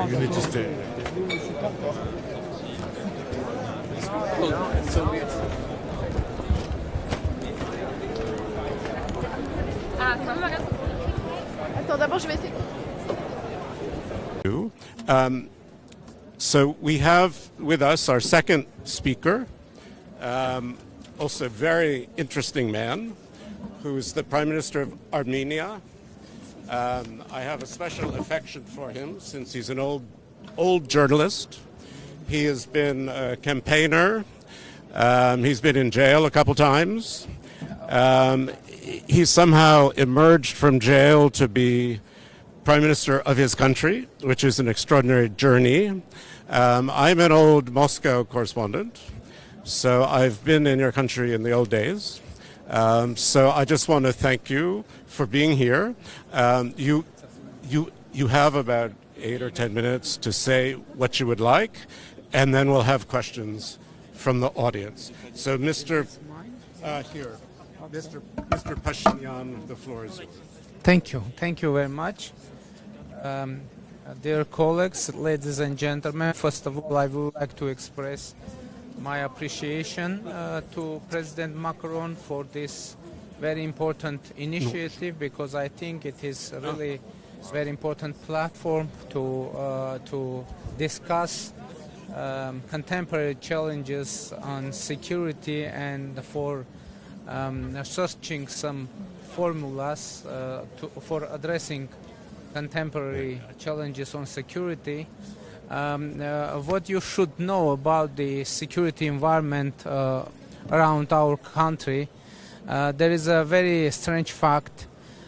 You need to stay. Attends, d'abord, je vais essayer. So we have with us our second speaker, also a very interesting man, who is the Prime Minister of Armenia. I have a special affection for him since he's an old journalist. He has been a campaigner. He's been in jail a couple times. He somehow emerged from jail to be Prime Minister of his country, which is an extraordinary journey. I'm an old Moscow correspondent, so I've been in your country in the old days. So I just want to thank you for being here. You have about 8 or 10 minutes to say what you would like, and then we'll have questions from the audience. So Mr. Phashinyan, the floor is yours. Thank you very much. Dear colleagues, ladies and gentlemen, first of all I would like to express my appreciation to President Macron for this very important initiative, because I think it is really a very important platform to discuss contemporary challenges on security and for searching some formulas for addressing contemporary challenges on security. What you should know about the security environment around our country, there is a very strange fact.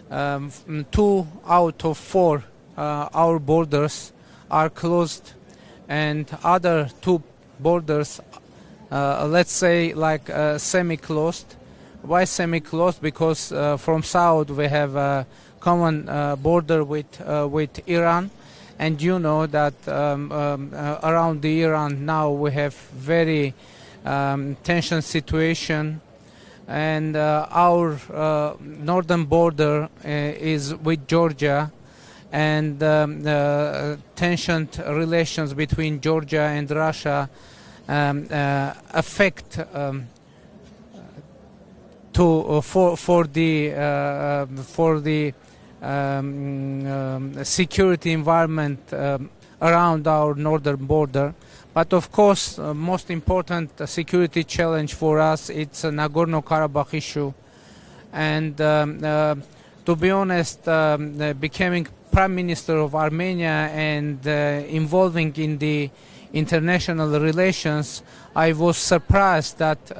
2 out of 4 our borders are closed, and other 2 borders, let's say like semi-closed. Why semi-closed? Because from south we have a common border with Iran, and you know that around the Iran now we have very tension situation, and our northern border is with Georgia, and tensioned relations between Georgia and Russia affect for the security environment around our northern border. But of course, most important security challenge for us, it's a Nagorno-Karabakh issue. And to be honest, becoming Prime Minister of Armenia and involving in the international relations, I was surprised that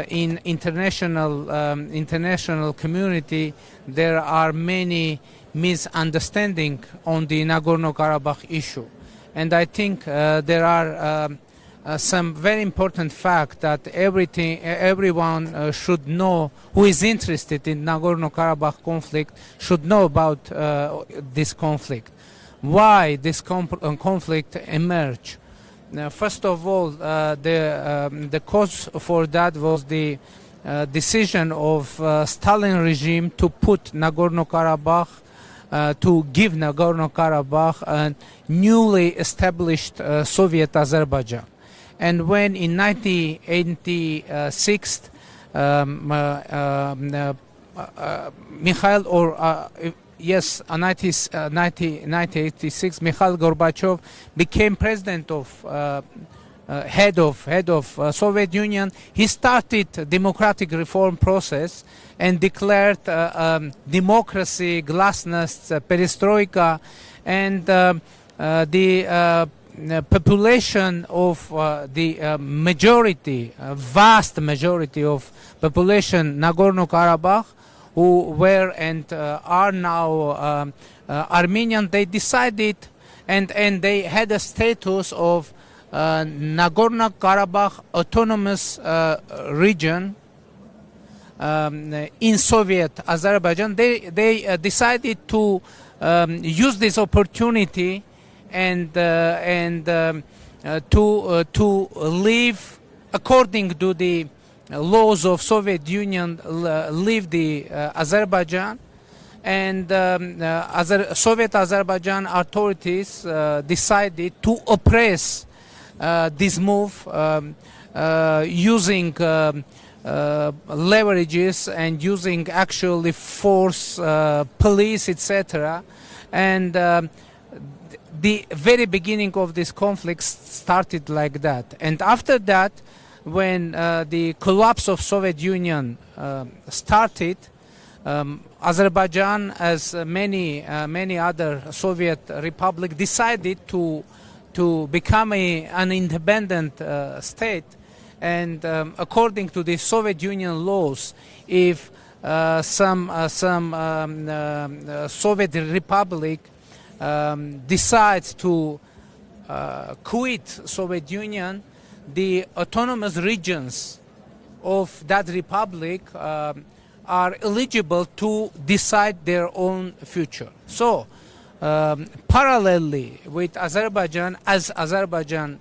in international community there are many misunderstandings on the Nagorno-Karabakh issue. And I think there are some very important facts that everyone should know who is interested in Nagorno-Karabakh conflict should know about this conflict. Why this conflict emerged? First of all, the cause for that was the decision of Stalin regime to put Nagorno-Karabakh, to give Nagorno-Karabakh a newly established Soviet Azerbaijan. And when in 1986, yes, 1986, Mikhail Gorbachev became president of head of Soviet Union. He started democratic reform process and declared democracy, glasnost, perestroika, and the population of the majority, vast majority of population Nagorno-Karabakh, who were and are now Armenian, they decided and they had a status of Nagorno-Karabakh autonomous region in Soviet Azerbaijan. They decided to use this opportunity and to live according to the laws of Soviet Union, leave the Azerbaijan, and Soviet Azerbaijan authorities decided to oppress this move using leverages and using actually force, police, etc. And the very beginning of this conflict started like that. And after that, when the collapse of Soviet Union started, Azerbaijan, as many other Soviet republics, decided to become an independent state. And according to the Soviet Union laws, if some Soviet republic decides to quit Soviet Union, the autonomous regions of that republic are eligible to decide their own future. So, parallelly with Azerbaijan, as Azerbaijan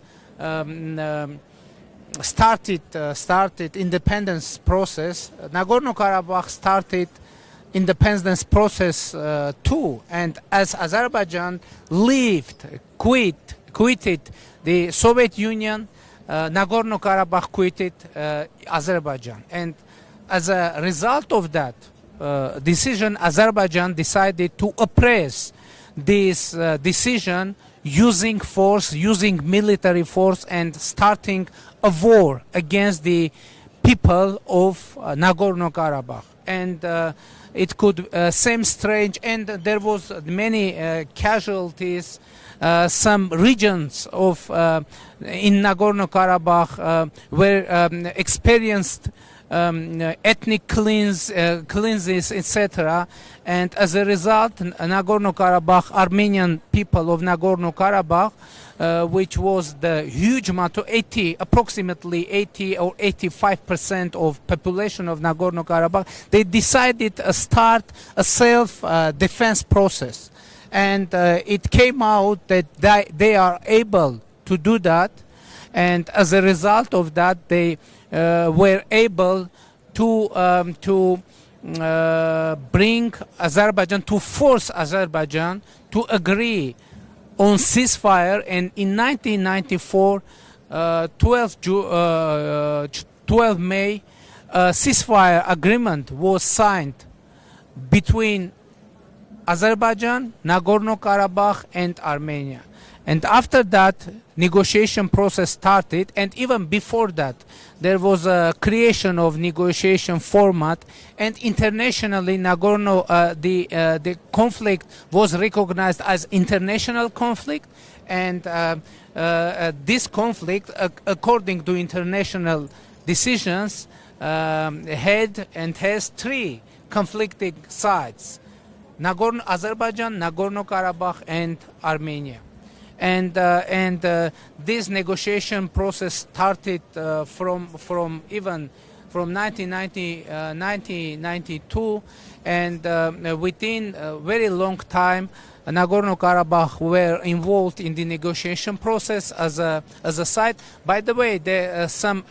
started independence process, Nagorno-Karabakh started independence process too. And as Azerbaijan quitted the Soviet Union, Nagorno-Karabakh quitted Azerbaijan. And as a result of that decision, Azerbaijan decided to oppress this decision using force, using military force, and starting a war against the people of Nagorno-Karabakh. And it could seem strange, and there was many casualties. Some regions of in Nagorno-Karabakh were experienced ethnic cleanses, etc. And as a result, Nagorno-Karabakh, Armenian people of Nagorno-Karabakh, which was the huge amount, approximately 80 or 85% of population of Nagorno-Karabakh, they decided to start a self-defense process. And it came out that they are able to do that. And as a result of that, they were able to bring Azerbaijan, to force Azerbaijan to agree on ceasefire. And in 1994, 12 May, a ceasefire agreement was signed between Azerbaijan, Nagorno-Karabakh, and Armenia. And after that, negotiation process started, and even before that, there was a creation of negotiation format, and internationally, the conflict was recognized as international conflict, and this conflict, according to international decisions, had and has three conflicting sides: Azerbaijan, Nagorno-Karabakh, and Armenia. And this negotiation process started from 1992, and within a very long time, Nagorno-Karabakh were involved in the negotiation process as a side. By the way, there some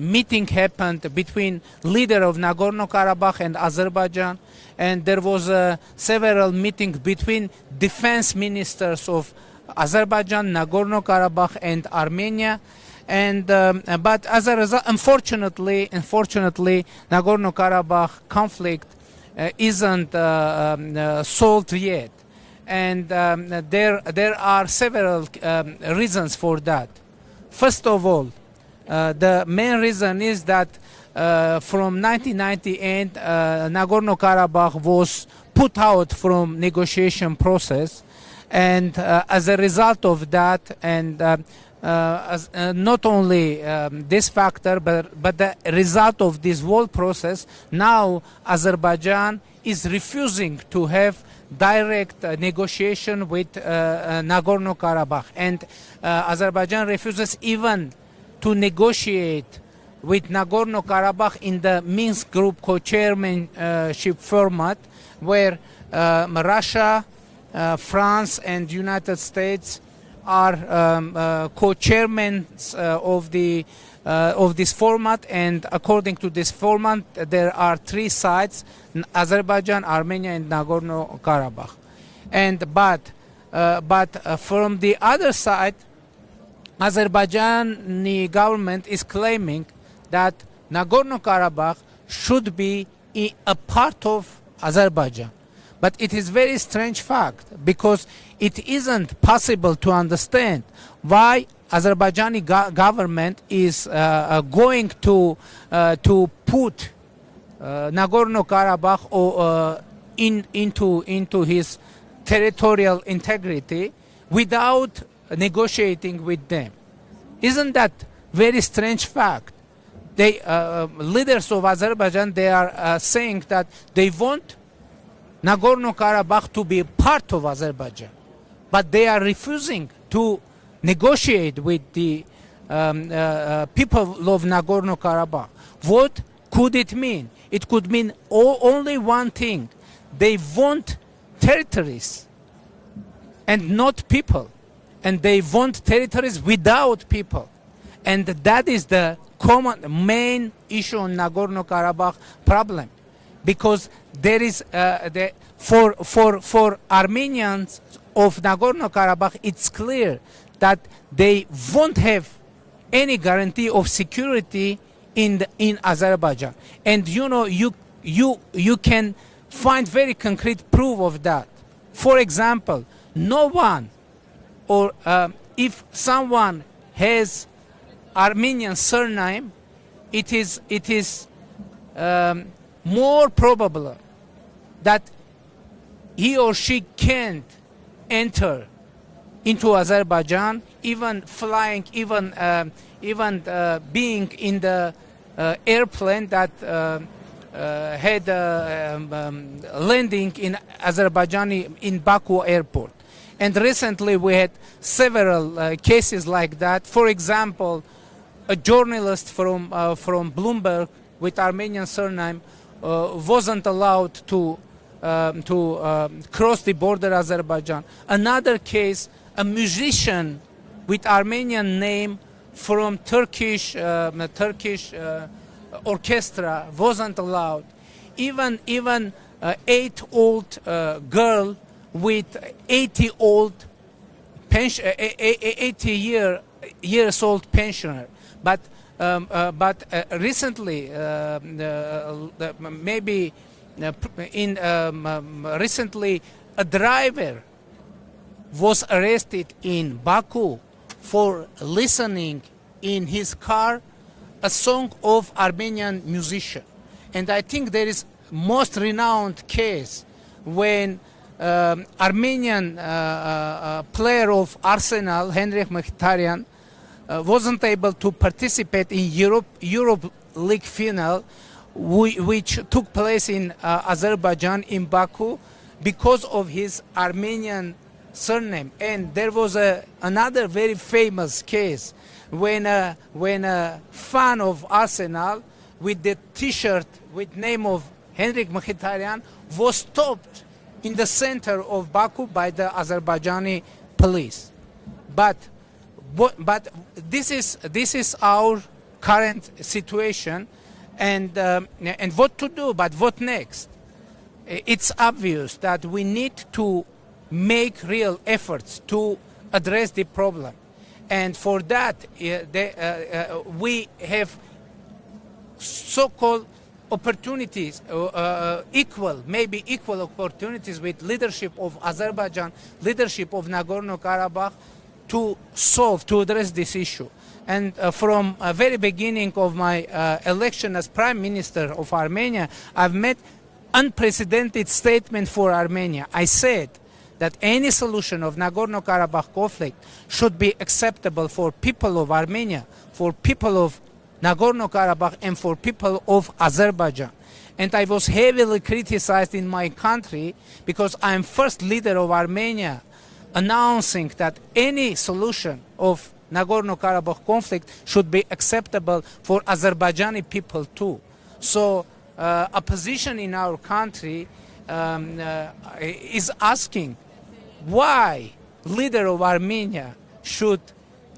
meeting happened between leader of Nagorno-Karabakh and Azerbaijan, and there was several meetings between defense ministers of Azerbaijan, Nagorno-Karabakh, and Armenia. And but as a result, unfortunately, Nagorno-Karabakh conflict isn't solved yet. And there are several reasons for that. First of all, the main reason is that from 1998, Nagorno-Karabakh was put out from negotiation process, and as a result of that, and not only this factor, but the result of this whole process, now Azerbaijan is refusing to have direct negotiation with Nagorno-Karabakh, and Azerbaijan refuses even to negotiate with Nagorno-Karabakh in the Minsk Group co-chairmanship format, where Russia, France, and United States are co-chairmen of this format, and according to this format, there are three sides: Azerbaijan, Armenia, and Nagorno-Karabakh. But from the other side, Azerbaijani government is claiming that Nagorno-Karabakh should be a part of Azerbaijan. But it is very strange fact, because it isn't possible to understand why Azerbaijani government is going to put Nagorno-Karabakh into his territorial integrity without negotiating with them. Isn't that very strange fact? They leaders of Azerbaijan, they are saying that they want Nagorno-Karabakh to be part of Azerbaijan, but they are refusing to negotiate with the people of Nagorno-Karabakh. What could it mean? It could mean only one thing: they want territories and not people, and they want territories without people, and that is the main issue on Nagorno-Karabakh problem. Because there is for Armenians of Nagorno-Karabakh, it's clear that they won't have any guarantee of security in Azerbaijan, and you can find very concrete proof of that. For example, no one, or if someone has Armenian surname, it is more probable that he or she can't enter into Azerbaijan, even flying, even being in the airplane that had landing in Azerbaijan in Baku airport. And recently we had several cases like that. For example, a journalist from Bloomberg with Armenian surname wasn't allowed to cross the border Azerbaijan. Another case, a musician with Armenian name from Turkish orchestra wasn't allowed. Even 8-old girl with 80 years old pensioner. But recently, recently, a driver was arrested in Baku for listening in his car a song of Armenian musician. And I think there is most renowned case when Armenian player of Arsenal, Henrik Mkhitaryan, wasn't able to participate in Europe League final, which took place in Azerbaijan, in Baku, because of his Armenian surname. And there was another very famous case when a fan of Arsenal with the T-shirt with name of Henrik Mkhitaryan was stopped in the center of Baku by the Azerbaijani police. But this is our current situation, and what to do? But what next? It's obvious that we need to make real efforts to address the problem, and for that we have so-called opportunities, maybe equal opportunities with leadership of Azerbaijan, leadership of Nagorno-Karabakh to address this issue. And from the very beginning of my election as Prime Minister of Armenia, I've made unprecedented statement for Armenia. I said that any solution of Nagorno-Karabakh conflict should be acceptable for people of Armenia, for people of Nagorno-Karabakh, and for people of Azerbaijan. And I was heavily criticized in my country because I am first leader of Armenia announcing that any solution of Nagorno-Karabakh conflict should be acceptable for Azerbaijani people too. So opposition in our country is asking why leader of Armenia should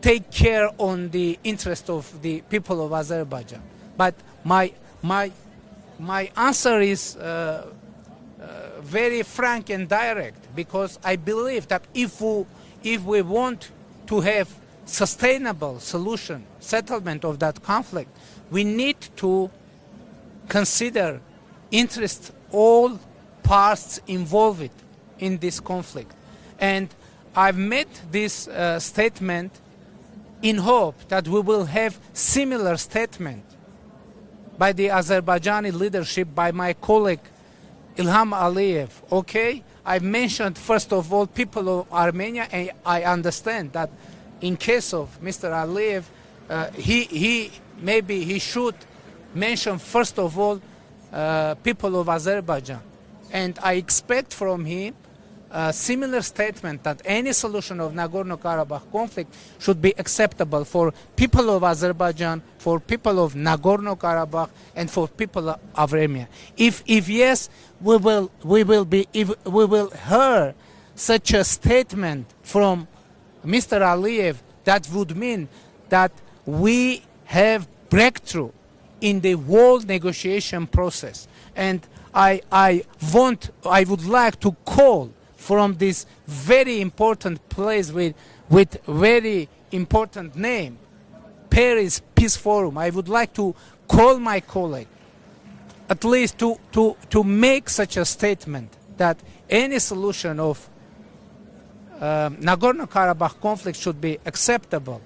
take care on the interest of the people of Azerbaijan. But my answer is very frank and direct, because I believe that if we want to have sustainable solution, settlement of that conflict, we need to consider interest all parts involved in this conflict. And I've made this statement in hope that we will have similar statement by the Azerbaijani leadership, by my colleague Ilham Aliyev. Okay, I've mentioned first of all people of Armenia, and I understand that in case of Mr. Aliyev, he should mention first of all people of Azerbaijan, and I expect from him a similar statement that any solution of Nagorno-Karabakh conflict should be acceptable for people of Azerbaijan, for people of Nagorno-Karabakh, and for people of Armenia. If yes, we will hear such a statement from Mr. Aliyev, that would mean that we have breakthrough in the whole negotiation process. And I would like to call from this very important place with very important name, Paris Peace Forum. I would like to call my colleague at least to make such a statement that any solution of Nagorno-Karabakh conflict should be acceptable.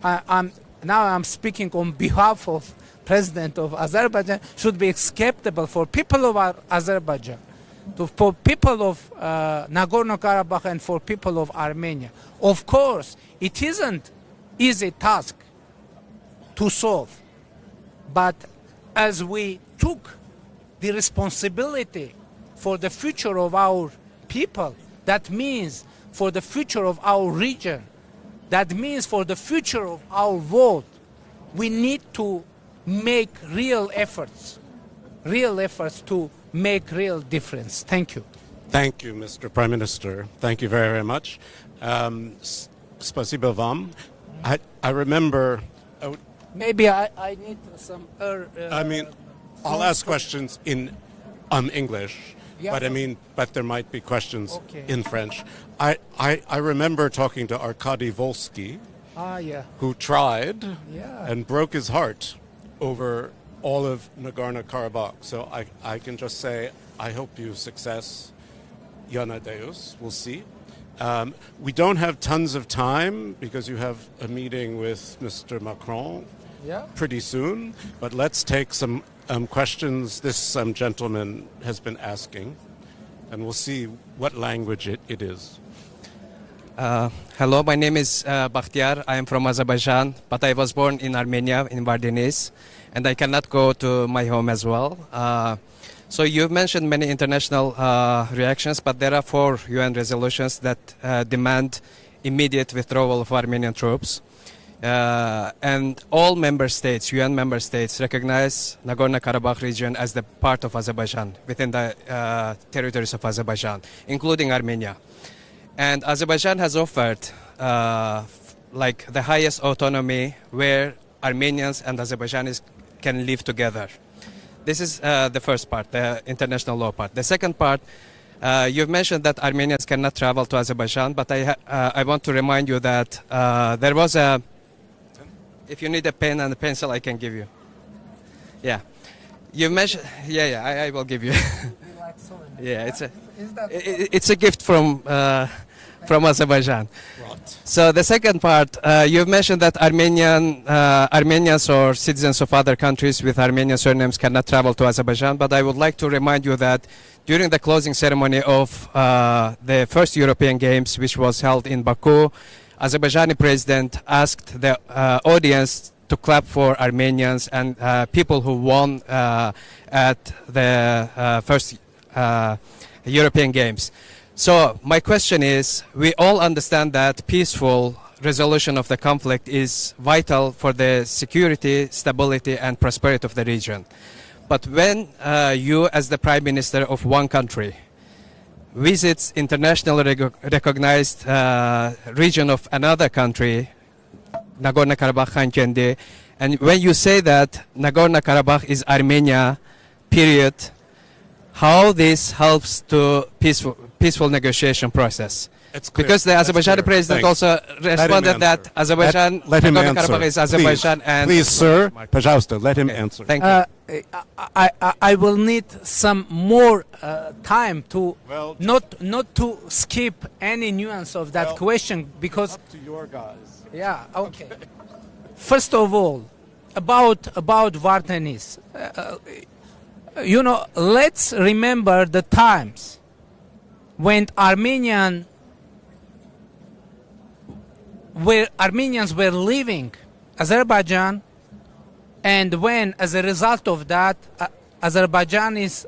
I'm speaking on behalf of President of Azerbaijan, should be acceptable for people of Azerbaijan, for people of Nagorno-Karabakh, and for people of Armenia. Of course, it isn't easy task to solve, but as we took the responsibility for the future of our people, that means for the future of our region, that means for the future of our world, we need to make real efforts to make real difference. Thank you. Thank you, Mr. Prime Minister. Thank you very, very much. Spasibo vam. I remember... Maybe I need some... I'll ask questions in English, Yeah. but there might be questions Okay. in French. I remember talking to Arkady Volsky, who tried and broke his heart over all of Nagorno-Karabakh. So I can just say, I hope you success. Yana Deus, we'll see. We don't have tons of time because you have a meeting with Mr. Macron pretty soon, but let's take some questions this gentleman has been asking, and we'll see what language it is. Hello, my name is Bakhtiar. I am from Azerbaijan, but I was born in Armenia, in Vardenis, and I cannot go to my home as well. So you've mentioned many international reactions, but there are 4 UN resolutions that demand immediate withdrawal of Armenian troops. And all member states, UN member states, recognize Nagorno-Karabakh region as the part of Azerbaijan, within the territories of Azerbaijan, including Armenia. And Azerbaijan has offered the highest autonomy where Armenians and Azerbaijanis can live together. This is the first part, the international law part. The second part, you've mentioned that Armenians cannot travel to Azerbaijan, but I want to remind you that there was a... If you need a pen and a pencil, I can give you. Yeah. You mentioned, I will give you. Yeah, it's a gift from Azerbaijan. Right. So the second part, you've mentioned that Armenians or citizens of other countries with Armenian surnames cannot travel to Azerbaijan, but I would like to remind you that during the closing ceremony of the first European Games, which was held in Baku, Azerbaijani president asked the audience to clap for Armenians and people who won at the first European Games. So my question is, we all understand that peaceful resolution of the conflict is vital for the security, stability and prosperity of the region. But when you as the Prime Minister of one country visits internationally recognized region of another country, Nagorno-Karabakh, and when you say that Nagorno-Karabakh is Armenia, period, how this helps to peaceful negotiation process? It's clear. Because the That's Azerbaijani clear. president Thanks. also responded that Azerbaijan, Let him Nagorno-Karabakh answer. is Azerbaijan, Please, and please, sir, пожалуйста, let him answer. Thank you. I will need some more time to Well, not to skip any nuance of that Well, question, because Up to your guys. yeah, okay. First of all, about Vardenis, let's remember the times when Armenians were leaving Azerbaijan, and when, as a result of that, Azerbaijanis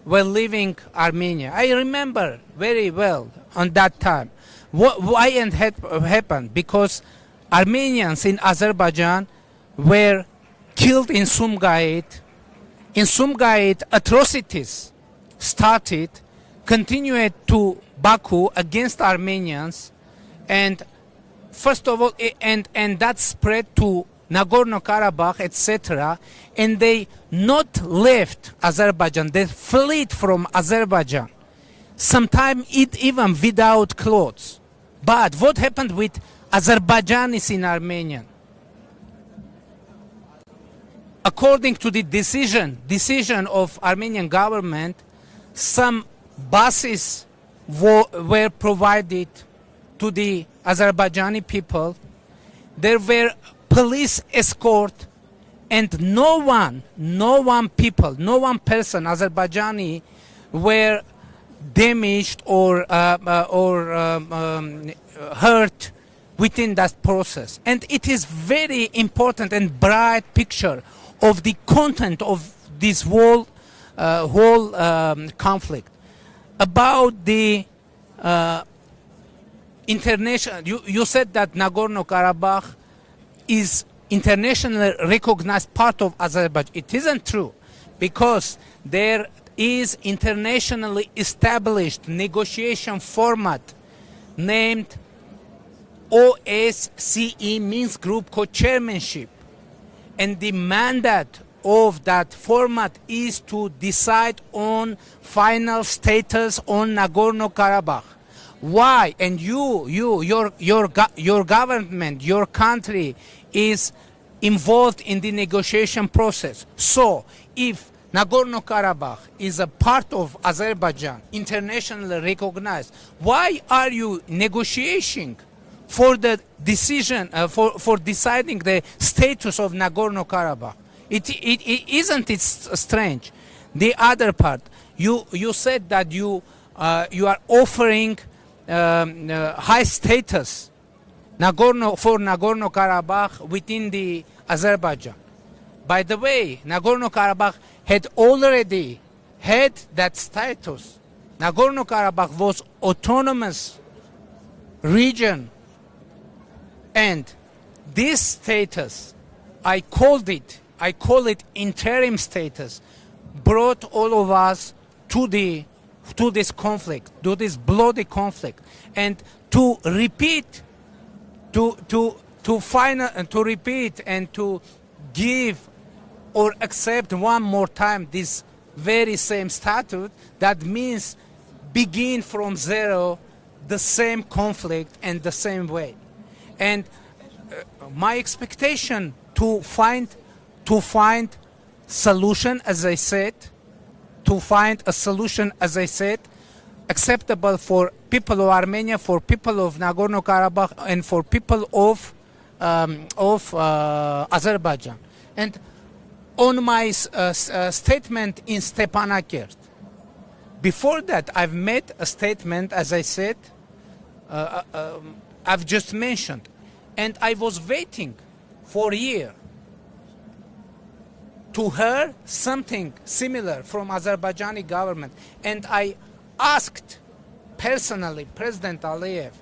were leaving Armenia. I remember very well on that time. Why it happened? Because Armenians in Azerbaijan were killed in Sumgait. In Sumgait, atrocities started, continued to Baku against Armenians, and first of all, and that spread to Nagorno-Karabakh, etc. And they not left Azerbaijan; they fled from Azerbaijan. Sometimes even without clothes. But what happened with Azerbaijanis in Armenia? According to the decision of Armenian government, some buses were provided to the Azerbaijani people. There were police escort, and no one person Azerbaijani were damaged or hurt within that process. And it is very important and bright picture of the content of this whole conflict. About the international, you said that Nagorno-Karabakh is internationally recognized part of Azerbaijan. It isn't true, because there is internationally established negotiation format named OSCE, Minsk Group Co-Chairmanship, and the mandate of that format is to decide on final status on Nagorno-Karabakh. Why? And your government, your country is involved in the negotiation process. So if Nagorno-Karabakh is a part of Azerbaijan, internationally recognized, why are you negotiating for the decision, for deciding the status of Nagorno-Karabakh? Isn't it strange? The other part, you said that you are offering high status for Nagorno-Karabakh within the Azerbaijan. By the way, Nagorno-Karabakh had already had that status. Nagorno-Karabakh was autonomous region, and this status, I call it interim status, brought all of us to this conflict, to this bloody conflict, and to repeat, to repeat and to give or accept one more time this very same statute, that means begin from zero the same conflict and the same way. And my expectation to find solution, as I said, to find a solution, as I said, acceptable for people of Armenia, for people of Nagorno-Karabakh, and for people of Azerbaijan. And on my statement in Stepanakert, before that, I've made a statement, as I said, I've just mentioned, and I was waiting for a year to hear something similar from Azerbaijani government, and I asked personally President Aliyev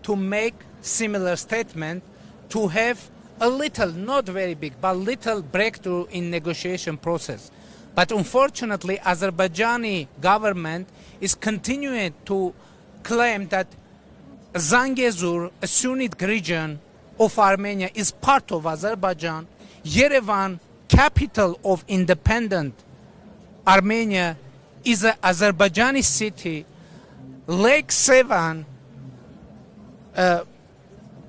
to make similar statement, to have a little, not very big, but little breakthrough in negotiation process. But unfortunately, Azerbaijani government is continuing to claim that Zangezur, a Sunni region of Armenia, is part of Azerbaijan. Yerevan, capital of independent Armenia, is an Azerbaijani city. Lake Sevan,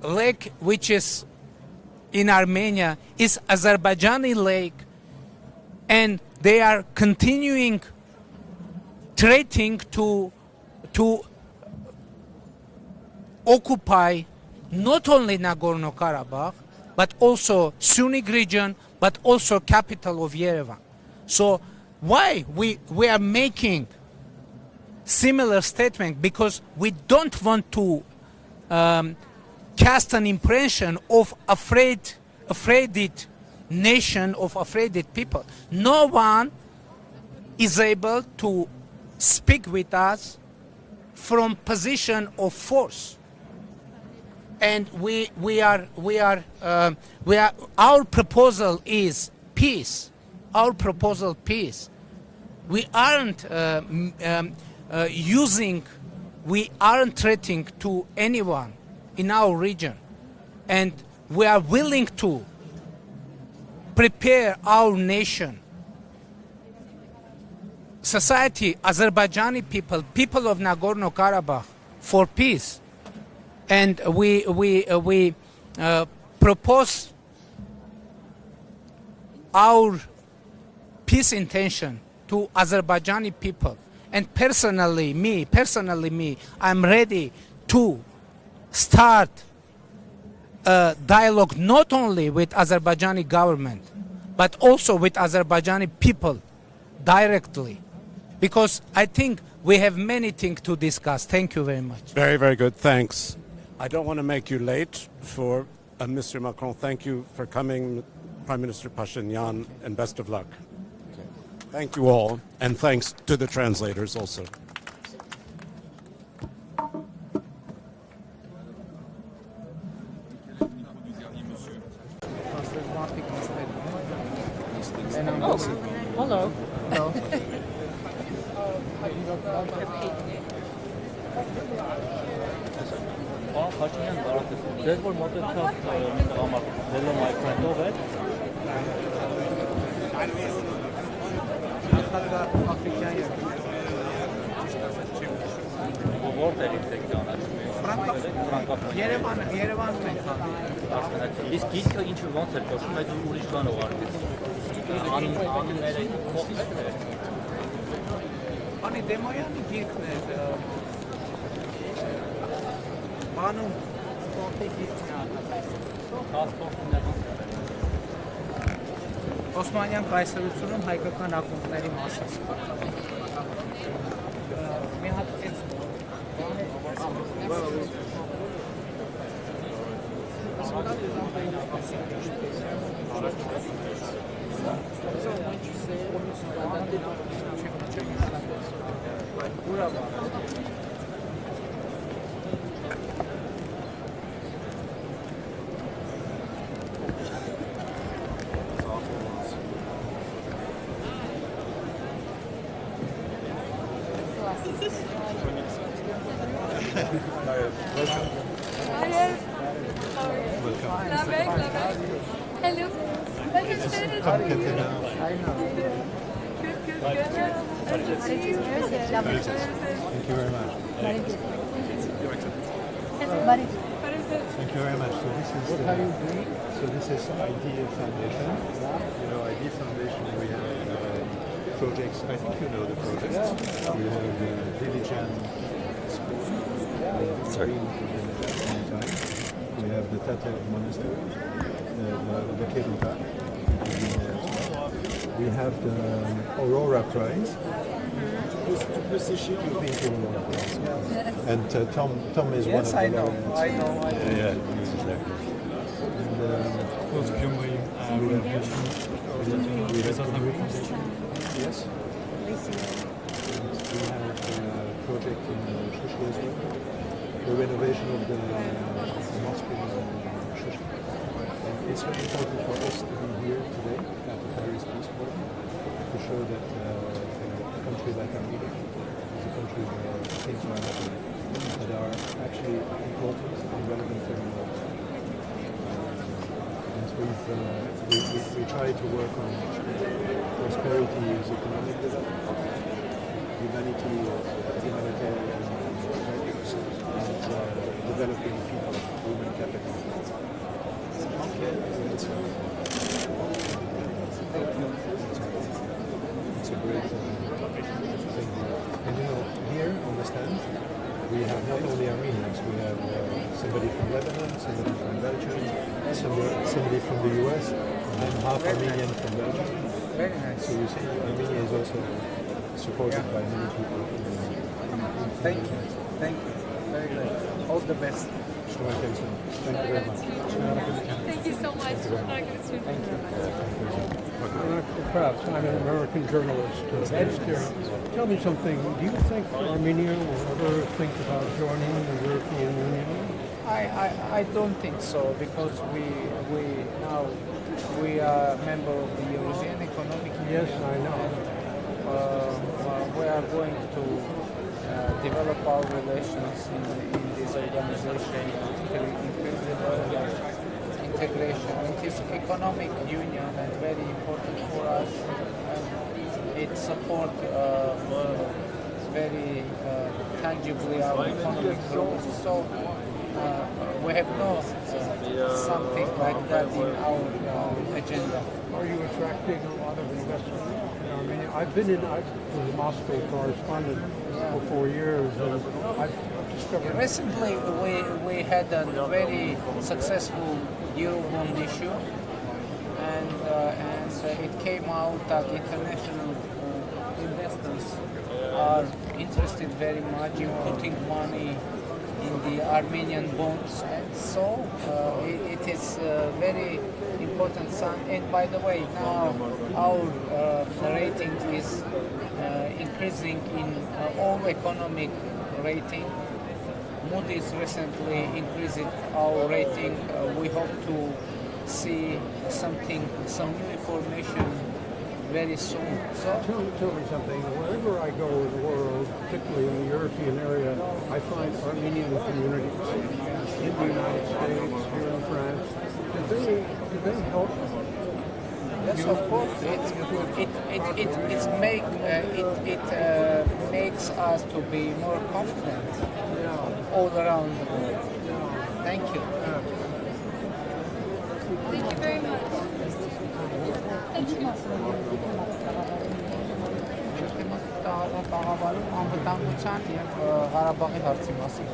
lake which is in Armenia, is Azerbaijani lake, and they are continuing threatening to occupy not only Nagorno-Karabakh, but also Sunni region, but also capital of Yerevan. So why we are making similar statement? Because we don't want to cast an impression of afraid nation, of afraid people. No one is able to speak with us from position of force, and our proposal is peace. Our proposal peace. We aren't we aren't threatening to anyone in our region, and we are willing to prepare our nation, society, Azerbaijani people of Nagorno-Karabakh, for peace. And we propose our peace intention to Azerbaijani people. And personally me, I'm ready to start a dialogue not only with Azerbaijani government, but also with Azerbaijani people directly, because I think we have many things to discuss. Thank you very much. Very, very good. Thanks. I don't want to make you late for Mr. Macron. Thank you for coming, Prime Minister Phashinian, and best of luck. Thank you all, and thanks to the translators also. Hello. Փաշինյան բարակեցնում։ Ձեզ որ մոտեցավ մի տղամարդ, ձեր my friend-ով է։ Աֆրիկյան Որտեղից եք ճանաչում։ Երևանում ենք հանդիպում։ Իսկ գիրքը ինչու ոնց էր կոչվում, այդ ուրիշ բան ուղարկեց։ Անունները փոխել է։ Անի Դեմոյանի գիրքն է, բանում սպորտի գիրքն է արտադրել։ Օսմանյան կայսրությունում հայկական ակումբների մասին։ Մի հատ Hello. Thank you very much. Thank you. you very much. So this is What are you doing? so this is ID Foundation. You know, ID Foundation. We have projects. I think you know the projects. We have Diligent School. Sorry. We have the Tatev Monastery, the cable car. We have the Aurora Prize. You've been to Aurora Prize. And Tom is one of the I know. laureates. I know. Yeah, this is there. And we have communities. Yes. We have a project in Shushi as well. The renovation of the mosque in Shushi. And it's very important for us to be here today at the Paris Peace Forum to show that a country like Armenia is a country where things are happening that are actually important and relevant for the world. And we try to work on prosperity is economic development, humanity is humanitarian values, and developing people, human capital. It's a great thing. And you know, here on the stand, we have not only Armenians, we have somebody from Lebanon, somebody from Belgium, somebody from the US, and half Armenian from Belgium. Very nice. So you see, Armenia is also supported by many people. Thank you. Thank you. Very good. All the best. Thank you very much. Thank you so much. Thank you. Perhaps I'm an American journalist based here. Tell me something. Do you think Armenia will ever think about joining the European Union? I don't think so because we are member of the European Economic Union. Yes, I know. We are going to develop our relations in this organization, increase the level of integration. It is economic union and very important for us. And it supports very tangibly our economic growth. So we have no something like that in our agenda. Are you attracting a lot of investment in Armenia? I was a Moscow correspondent for 4 years, and I've discovered... Recently, we had a very successful Eurobond issue, and it came out that international investors are interested very much in putting money in the Armenian bonds, and so it is very important sign. And by the way, now our rating is increasing in all economic rating. Moody's recently increased our rating. We hope to see some new information very soon. So Tell me something. Wherever I go in the world, particularly in the European area, I find Armenian communities in the United States, here in France. Do they help? yes, of course, it makes us to be more confident all around the world. Thank you. Thank you very much. Thank you. Անվտանգության եւ Ղարաբաղի հարցի մասին։